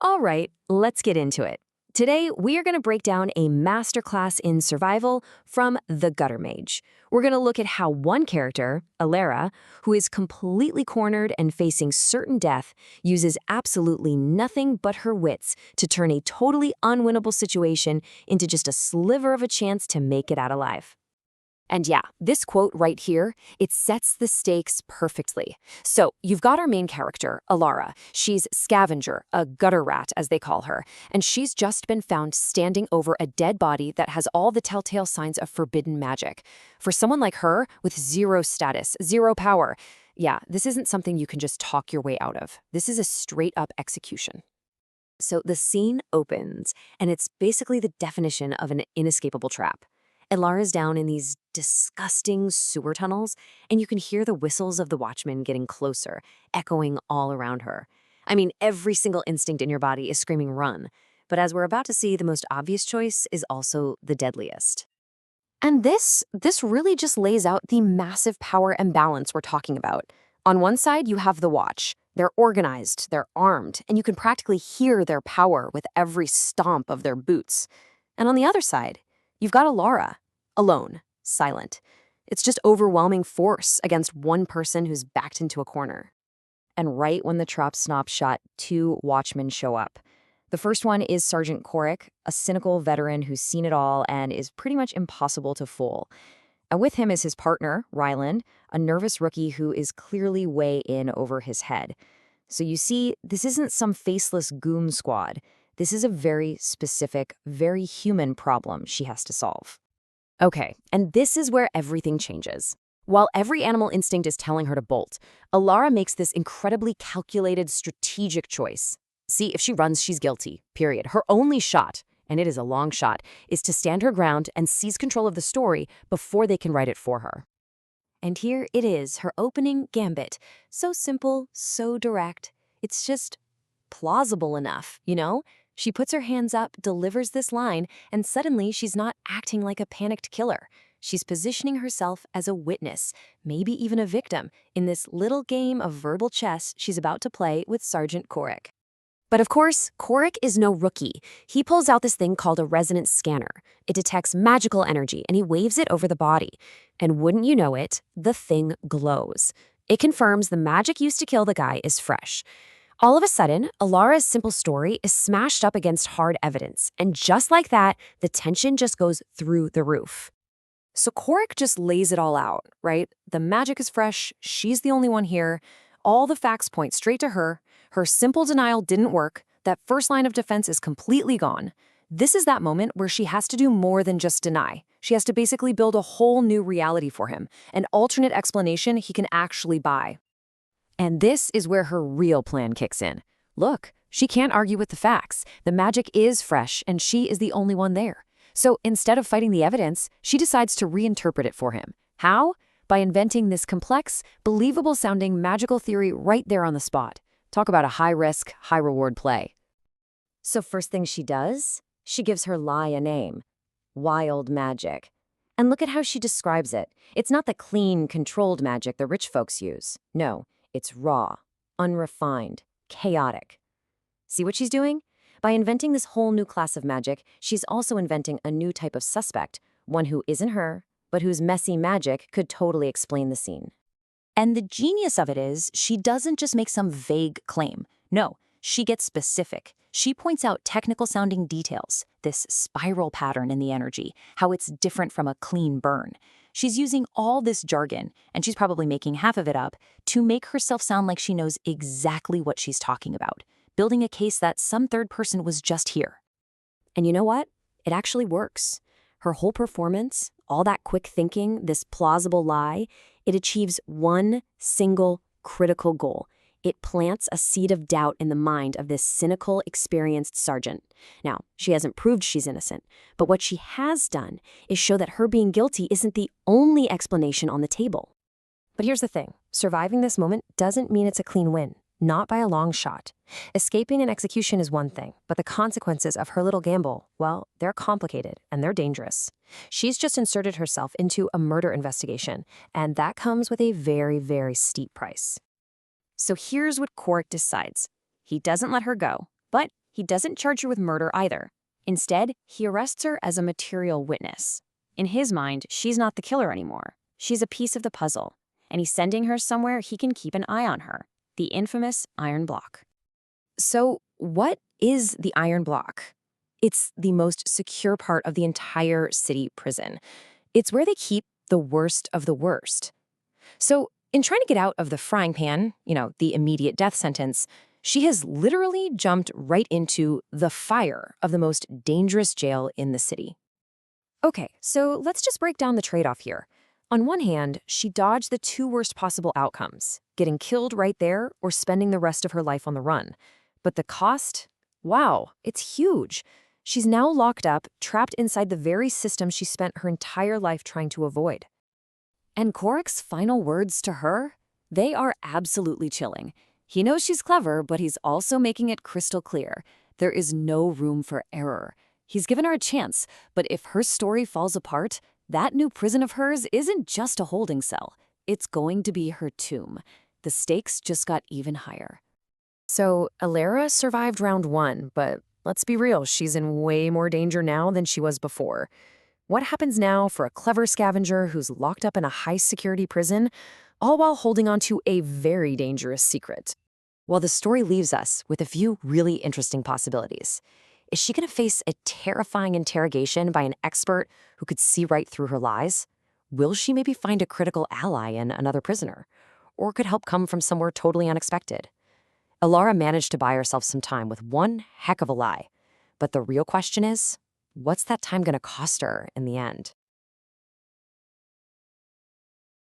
All right, let's get into it. Today, we are going to break down a masterclass in survival from the Gutter Mage. We're going to look at how one character, Elara, who is completely cornered and facing certain death, uses absolutely nothing but her wits to turn a totally unwinnable situation into just a sliver of a chance to make it out alive. And yeah, this quote right here, it sets the stakes perfectly. So you've got our main character, Elara. She's Scavenger, a gutter rat, as they call her, and she's just been found standing over a dead body that has all the telltale signs of forbidden magic. For someone like her, with zero status, zero power, yeah, this isn't something you can just talk your way out of. This is a straight-up execution. So the scene opens, and it's basically the definition of an inescapable trap. Elara's down in these disgusting sewer tunnels, and you can hear the whistles of the watchmen getting closer, echoing all around her. I mean, every single instinct in your body is screaming run. But as we're about to see, the most obvious choice is also the deadliest. And this really just lays out the massive power imbalance we're talking about. On one side, you have the Watch. They're organized, they're armed, and you can practically hear their power with every stomp of their boots. And on the other side, you've got Elara, alone, silent. It's just overwhelming force against one person who's backed into a corner. And right when the trap stops shot, two watchmen show up. The first one is Sergeant Korik, a cynical veteran who's seen it all and is pretty much impossible to fool. And with him is his partner, Ryland, a nervous rookie who is clearly way in over his head. So you see, this isn't some faceless goon squad. This is a very specific, very human problem she has to solve. Okay, and this is where everything changes. While every animal instinct is telling her to bolt, Elara makes this incredibly calculated, strategic choice. See, if she runs, she's guilty, period. Her only shot, and it is a long shot, is to stand her ground and seize control of the story before they can write it for her. And here it is, her opening gambit. So simple, so direct. It's just plausible enough, you know? She puts her hands up, delivers this line, and suddenly she's not acting like a panicked killer. She's positioning herself as a witness, maybe even a victim, in this little game of verbal chess she's about to play with Sergeant Korik. But of course, Korik is no rookie. He pulls out this thing called a resonance scanner. It detects magical energy, and he waves it over the body. And wouldn't you know it, the thing glows. It confirms the magic used to kill the guy is fresh. All of a sudden, Elara's simple story is smashed up against hard evidence, and just like that, the tension just goes through the roof. So Korik just lays it all out, right? The magic is fresh, she's the only one here, all the facts point straight to her, her simple denial didn't work, that first line of defense is completely gone. This is that moment where she has to do more than just deny. She has to basically build a whole new reality for him, an alternate explanation he can actually buy. And this is where her real plan kicks in. Look, she can't argue with the facts. The magic is fresh, and she is the only one there. So instead of fighting the evidence, she decides to reinterpret it for him. How? By inventing this complex, believable-sounding magical theory right there on the spot. Talk about a high-risk, high-reward play. So first thing she does, she gives her lie a name. Wild magic. And look at how she describes it. It's not the clean, controlled magic the rich folks use. No. It's raw, unrefined, chaotic. See what she's doing? By inventing this whole new class of magic, she's also inventing a new type of suspect, one who isn't her, but whose messy magic could totally explain the scene. And the genius of it is, she doesn't just make some vague claim. No, she gets specific. She points out technical-sounding details, this spiral pattern in the energy, how it's different from a clean burn. She's using all this jargon, and she's probably making half of it up, to make herself sound like she knows exactly what she's talking about, building a case that some third person was just here. And you know what? It actually works. Her whole performance, all that quick thinking, this plausible lie, it achieves one single critical goal. It plants a seed of doubt in the mind of this cynical, experienced sergeant. Now, she hasn't proved she's innocent, but what she has done is show that her being guilty isn't the only explanation on the table. But here's the thing. Surviving this moment doesn't mean it's a clean win. Not by a long shot. Escaping an execution is one thing, but the consequences of her little gamble, well, they're complicated and they're dangerous. She's just inserted herself into a murder investigation, and that comes with a very, very steep price. So here's what Korik decides. He doesn't let her go, but He doesn't charge her with murder either. Instead, he arrests her as a material witness. In his mind, she's not the killer anymore. She's a piece of the puzzle, and he's sending her somewhere he can keep an eye on her, the infamous Iron Block. So, what is the Iron Block? It's the most secure part of the entire city prison. It's where they keep the worst of the worst. So, in trying to get out of the frying pan, the immediate death sentence, she has literally jumped right into the fire of the most dangerous jail in the city. Okay, so let's just break down the trade-off here. On one hand, she dodged the two worst possible outcomes, getting killed right there or spending the rest of her life on the run. But the cost? Wow, it's huge. She's now locked up, trapped inside the very system she spent her entire life trying to avoid. And Korik's final words to her? They are absolutely chilling. He knows she's clever, but he's also making it crystal clear. There is no room for error. He's given her a chance, but if her story falls apart, that new prison of hers isn't just a holding cell. It's going to be her tomb. The stakes just got even higher. So, Elara survived round 1, but let's be real, she's in way more danger now than she was before. What happens now for a clever scavenger who's locked up in a high-security prison, all while holding on to a very dangerous secret? Well, the story leaves us with a few really interesting possibilities. Is she going to face a terrifying interrogation by an expert who could see right through her lies? Will she maybe find a critical ally in another prisoner? Or could help come from somewhere totally unexpected? Elara managed to buy herself some time with one heck of a lie. But the real question is, what's that time going to cost her in the end?